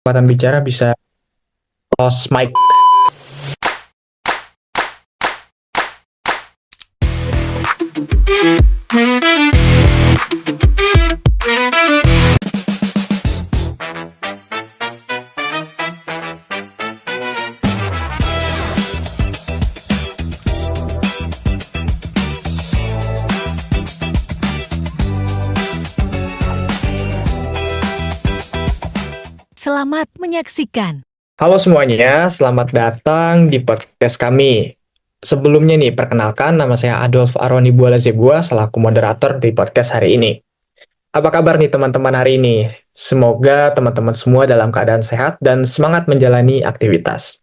kesempatan bicara bisa close mic. Selamat menyaksikan. Halo semuanya, selamat datang di podcast kami. Sebelumnya nih, perkenalkan nama saya Adolf Aroni Bualazebua selaku moderator di podcast hari ini. Apa kabar nih teman-teman hari ini? Semoga teman-teman semua dalam keadaan sehat dan semangat menjalani aktivitas.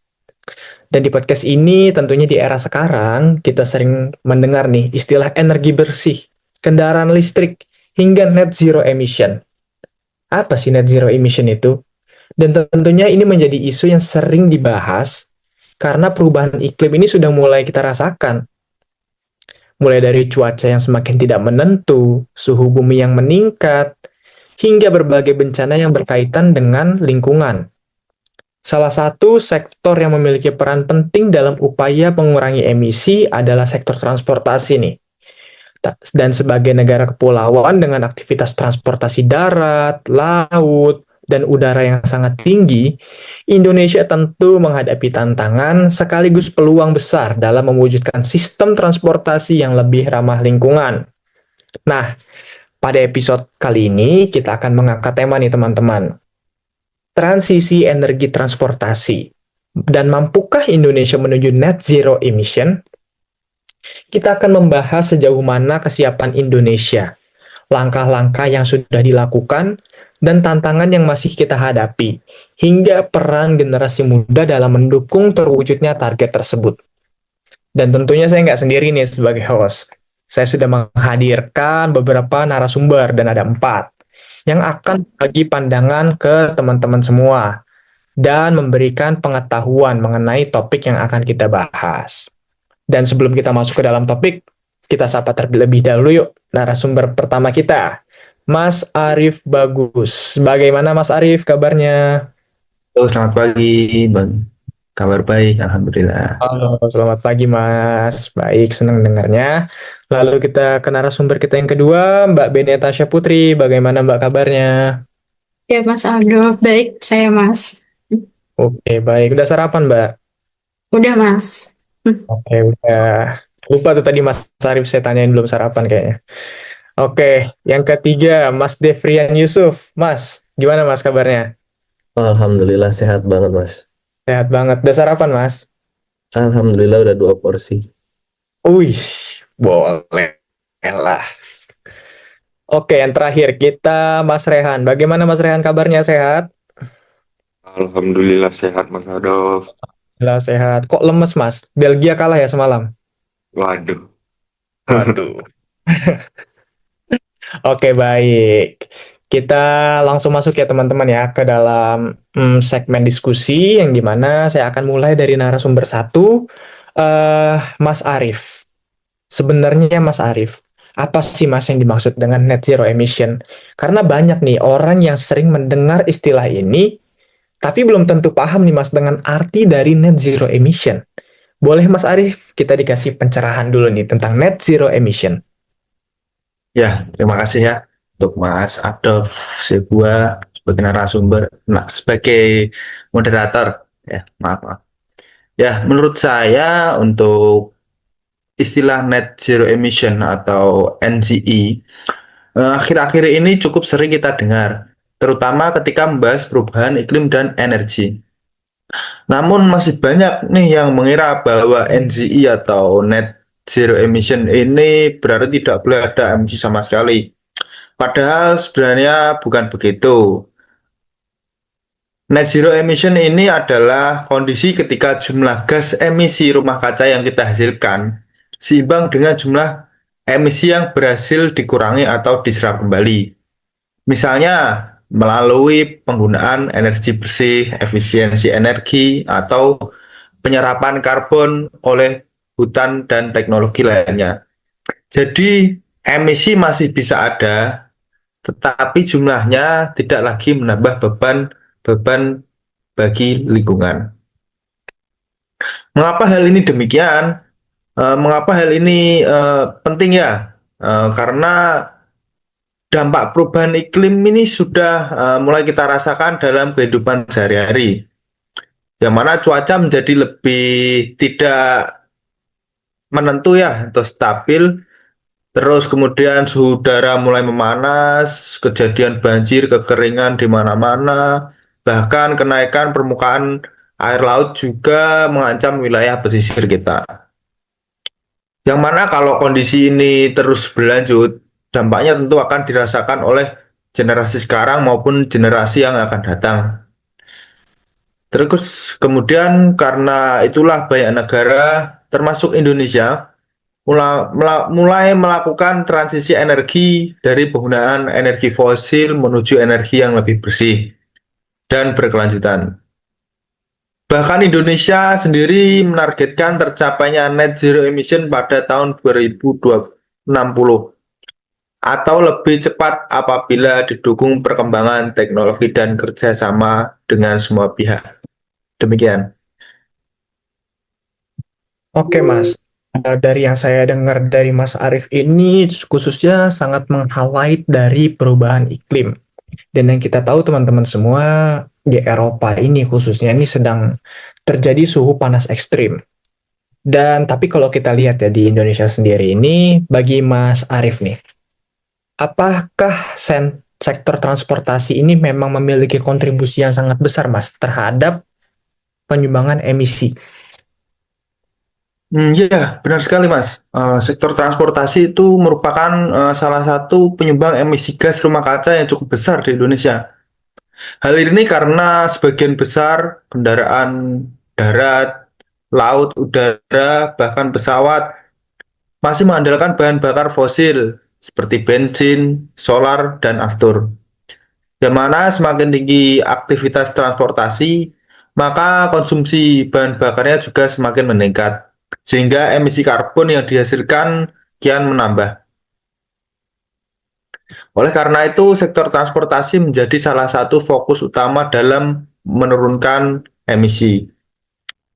Dan di podcast ini tentunya di era sekarang kita sering mendengar nih istilah energi bersih, kendaraan listrik, hingga net zero emission. Apa sih net zero emission itu? Dan tentunya ini menjadi isu yang sering dibahas karena perubahan iklim ini sudah mulai kita rasakan. Mulai dari cuaca yang semakin tidak menentu, suhu bumi yang meningkat, hingga berbagai bencana yang berkaitan dengan lingkungan. Salah satu sektor yang memiliki peran penting dalam upaya mengurangi emisi adalah sektor transportasi nih. Dan sebagai negara kepulauan dengan aktivitas transportasi darat, laut, dan udara yang sangat tinggi, Indonesia tentu menghadapi tantangan sekaligus peluang besar dalam mewujudkan sistem transportasi yang lebih ramah lingkungan. Nah, pada episode kali ini kita akan mengangkat tema nih teman-teman. Transisi energi transportasi. Dan mampukah Indonesia menuju net zero emission? Kita akan membahas sejauh mana kesiapan Indonesia, langkah-langkah yang sudah dilakukan, dan tantangan yang masih kita hadapi, hingga peran generasi muda dalam mendukung terwujudnya target tersebut. Dan tentunya saya nggak sendiri nih sebagai host. Saya sudah menghadirkan beberapa narasumber, dan ada 4, yang akan bagi pandangan ke teman-teman semua, dan memberikan pengetahuan mengenai topik yang akan kita bahas. Dan sebelum kita masuk ke dalam topik, kita sapa terlebih dahulu yuk narasumber pertama kita, Mas Arief Bagus. Bagaimana Mas Arief kabarnya? Halo, selamat pagi, Bang. Kabar baik, Alhamdulillah. Halo, selamat pagi Mas. Baik, senang dengarnya. Lalu kita ke narasumber kita yang kedua, Mbak Benetasha Putri. Bagaimana Mbak kabarnya? Ya Mas Aldo, baik saya Mas. Oke, baik. Udah sarapan Mbak? Udah Mas. Oke, udah. Lupa tuh tadi Mas Arief saya tanyain belum sarapan kayaknya. Oke, yang ketiga Mas Devrian Yusuf. Mas, gimana Mas kabarnya? Alhamdulillah sehat banget, Mas. Sehat banget. Udah sarapan Mas? Alhamdulillah udah 2 porsi. Wih, boleh lah. Oke, yang terakhir kita Mas Rehan. Bagaimana Mas Rehan kabarnya, sehat? Alhamdulillah sehat Mas Adolf. Alhamdulillah sehat. Kok lemes Mas? Belgia kalah ya semalam? Waduh. Waduh. Oke, baik. Kita langsung masuk ya teman-teman ya ke dalam segmen diskusi yang dimana saya akan mulai dari narasumber 1, Mas Arief. Sebenarnya Mas Arief, apa sih Mas yang dimaksud dengan net zero emission? Karena banyak nih orang yang sering mendengar istilah ini, tapi belum tentu paham nih Mas dengan arti dari net zero emission. Boleh Mas Arief kita dikasih pencerahan dulu nih tentang net zero emission? Ya, terima kasih ya untuk Mas Adolf Sebua sebagai narasumber, sebagai moderator. Ya, maaf. Ya, menurut saya untuk istilah net zero emission atau NZE akhir-akhir ini cukup sering kita dengar, terutama ketika membahas perubahan iklim dan energi. Namun masih banyak nih yang mengira bahwa NZE atau net zero emission ini berarti tidak boleh ada emisi sama sekali. Padahal sebenarnya bukan begitu. Net zero emission ini adalah kondisi ketika jumlah gas emisi rumah kaca yang kita hasilkan seimbang dengan jumlah emisi yang berhasil dikurangi atau diserap kembali. Misalnya melalui penggunaan energi bersih, efisiensi energi, atau penyerapan karbon oleh hutan dan teknologi lainnya. Jadi emisi masih bisa ada, tetapi jumlahnya tidak lagi menambah beban bagi lingkungan. Mengapa hal ini demikian? Mengapa hal ini penting ya? Karena dampak perubahan iklim ini sudah mulai kita rasakan dalam kehidupan sehari-hari, yang mana cuaca menjadi lebih tidak menentu ya atau stabil. Terus kemudian suhu udara mulai memanas, kejadian banjir, kekeringan di mana-mana, bahkan kenaikan permukaan air laut juga mengancam wilayah pesisir kita. Yang mana kalau kondisi ini terus berlanjut, dampaknya tentu akan dirasakan oleh generasi sekarang maupun generasi yang akan datang. Terus kemudian karena itulah banyak negara, termasuk Indonesia, mulai melakukan transisi energi dari penggunaan energi fosil menuju energi yang lebih bersih dan berkelanjutan. Bahkan Indonesia sendiri menargetkan tercapainya net zero emission pada tahun 2060 atau lebih cepat apabila didukung perkembangan teknologi dan kerjasama dengan semua pihak. Demikian. Oke, Mas. Dari yang saya dengar dari Mas Arif ini khususnya sangat meng-highlight dari perubahan iklim. Dan yang kita tahu teman-teman semua di Eropa ini khususnya ini sedang terjadi suhu panas ekstrim. Dan tapi kalau kita lihat ya di Indonesia sendiri ini, bagi Mas Arif nih, apakah sektor transportasi ini memang memiliki kontribusi yang sangat besar, Mas, terhadap penyumbangan emisi? Ya, benar sekali, Mas. Sektor transportasi itu merupakan salah satu penyumbang emisi gas rumah kaca yang cukup besar di Indonesia. Hal ini karena sebagian besar kendaraan darat, laut, udara, bahkan pesawat masih mengandalkan bahan bakar fosil seperti bensin, solar, dan aftur. Yang mana semakin tinggi aktivitas transportasi, maka konsumsi bahan bakarnya juga semakin meningkat, sehingga emisi karbon yang dihasilkan kian menambah. Oleh karena itu, sektor transportasi menjadi salah satu fokus utama dalam menurunkan emisi.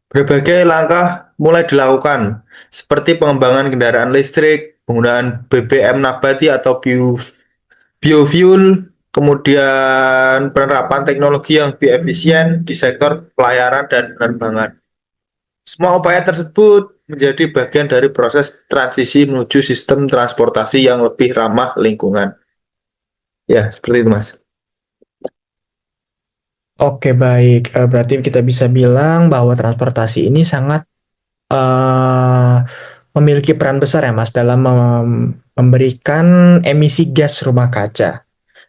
Berbagai langkah mulai dilakukan, seperti pengembangan kendaraan listrik, penggunaan BBM nabati atau biofuel, kemudian penerapan teknologi yang lebih efisien di sektor pelayaran dan penerbangan. Semua upaya tersebut menjadi bagian dari proses transisi menuju sistem transportasi yang lebih ramah lingkungan. Ya, seperti itu, Mas. Oke, baik. Berarti kita bisa bilang bahwa transportasi ini sangat memiliki peran besar ya, Mas, dalam memberikan emisi gas rumah kaca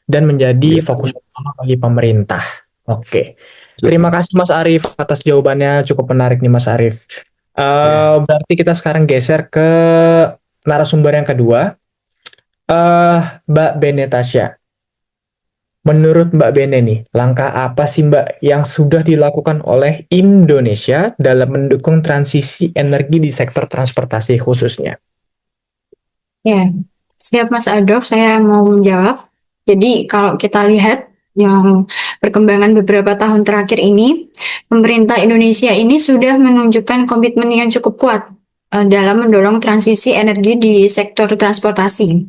dan menjadi fokus utama bagi pemerintah. Oke. Terima kasih Mas Arif atas jawabannya, cukup menarik nih Mas Arif. Berarti kita sekarang geser ke narasumber yang kedua, Mbak Benetasya. Menurut Mbak Bene nih, langkah apa sih Mbak yang sudah dilakukan oleh Indonesia dalam mendukung transisi energi di sektor transportasi khususnya? Ya, siap Mas Adolf, saya mau menjawab. Jadi kalau kita lihat yang perkembangan beberapa tahun terakhir ini, pemerintah Indonesia ini sudah menunjukkan komitmen yang cukup kuat dalam mendorong transisi energi di sektor transportasi.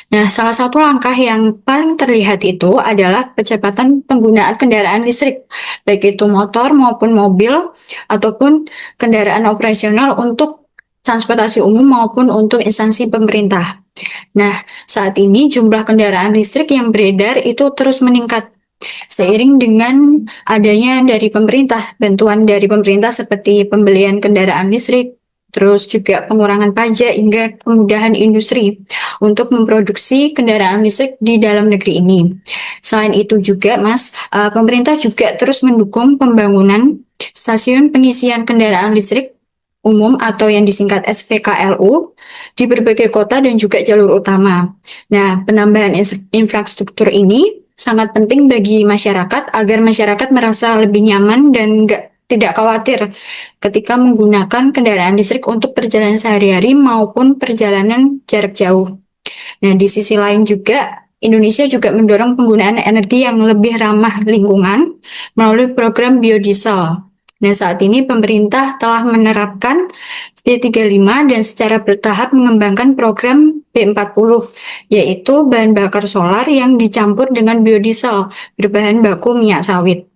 Nah, salah satu langkah yang paling terlihat itu adalah percepatan penggunaan kendaraan listrik, baik itu motor maupun mobil, ataupun kendaraan operasional untuk transportasi umum maupun untuk instansi pemerintah. Nah, saat ini jumlah kendaraan listrik yang beredar itu terus meningkat. Seiring dengan adanya dari pemerintah, bantuan dari pemerintah seperti pembelian kendaraan listrik, terus juga pengurangan pajak hingga kemudahan industri untuk memproduksi kendaraan listrik di dalam negeri ini. Selain itu juga, Mas, pemerintah juga terus mendukung pembangunan stasiun pengisian kendaraan listrik umum atau yang disingkat SPKLU di berbagai kota dan juga jalur utama. Nah, penambahan infrastruktur ini sangat penting bagi masyarakat agar masyarakat merasa lebih nyaman dan tidak khawatir ketika menggunakan kendaraan listrik untuk perjalanan sehari-hari maupun perjalanan jarak jauh. Nah, di sisi lain juga Indonesia juga mendorong penggunaan energi yang lebih ramah lingkungan melalui program biodiesel. Nah, saat ini pemerintah telah menerapkan B35 dan secara bertahap mengembangkan program B40, yaitu bahan bakar solar yang dicampur dengan biodiesel berbahan baku minyak sawit.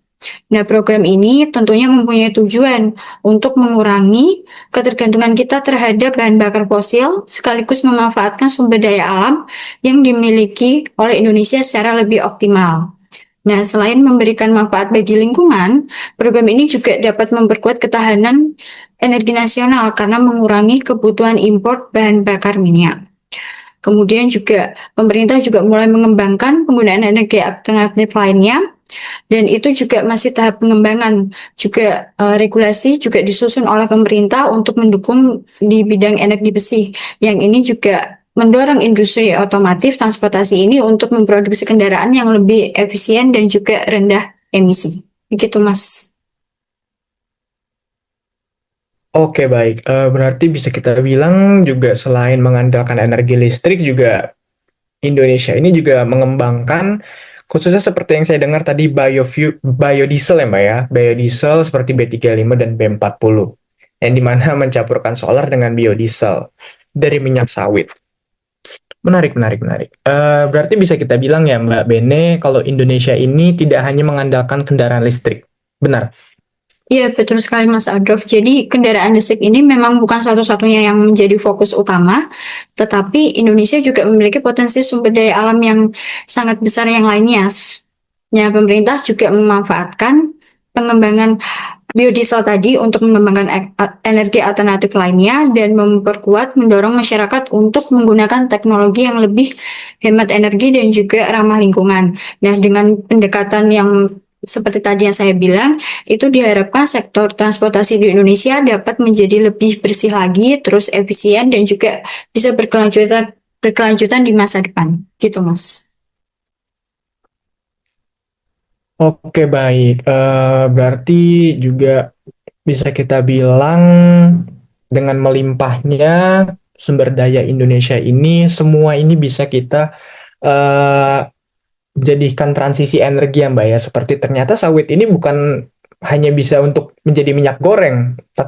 Nah, program ini tentunya mempunyai tujuan untuk mengurangi ketergantungan kita terhadap bahan bakar fosil, sekaligus memanfaatkan sumber daya alam yang dimiliki oleh Indonesia secara lebih optimal. Nah, selain memberikan manfaat bagi lingkungan, program ini juga dapat memperkuat ketahanan energi nasional karena mengurangi kebutuhan impor bahan bakar minyak. Kemudian juga pemerintah juga mulai mengembangkan penggunaan energi alternatif lainnya, dan itu juga masih tahap pengembangan. Juga regulasi juga disusun oleh pemerintah untuk mendukung di bidang energi besi. Yang ini juga mendorong industri otomotif transportasi ini untuk memproduksi kendaraan yang lebih efisien dan juga rendah emisi. Begitu, Mas. Oke, baik. Berarti bisa kita bilang juga selain mengandalkan energi listrik juga Indonesia ini juga mengembangkan khususnya seperti yang saya dengar tadi biodiesel ya Mbak ya. Biodiesel seperti B35 dan B40 yang dimana mencampurkan solar dengan biodiesel dari minyak sawit. Menarik, menarik, menarik. Berarti bisa kita bilang ya Mbak Bene kalau Indonesia ini tidak hanya mengandalkan kendaraan listrik. Benar? Iya, betul sekali Mas Adolf. Jadi kendaraan listrik ini memang bukan satu-satunya yang menjadi fokus utama, tetapi Indonesia juga memiliki potensi sumber daya alam yang sangat besar yang lainnya. Ya, pemerintah juga memanfaatkan pengembangan biodiesel tadi untuk mengembangkan energi alternatif lainnya dan memperkuat mendorong masyarakat untuk menggunakan teknologi yang lebih hemat energi dan juga ramah lingkungan. Nah, dengan pendekatan yang seperti tadi yang saya bilang, itu diharapkan sektor transportasi di Indonesia dapat menjadi lebih bersih lagi, terus efisien dan juga bisa berkelanjutan di masa depan. Gitu, Mas. Oke, baik. Berarti juga bisa kita bilang dengan melimpahnya sumber daya Indonesia ini, semua ini bisa kita eh, jadikan transisi energi ya Mbak ya. Seperti ternyata sawit ini bukan hanya bisa untuk menjadi minyak goreng, tapi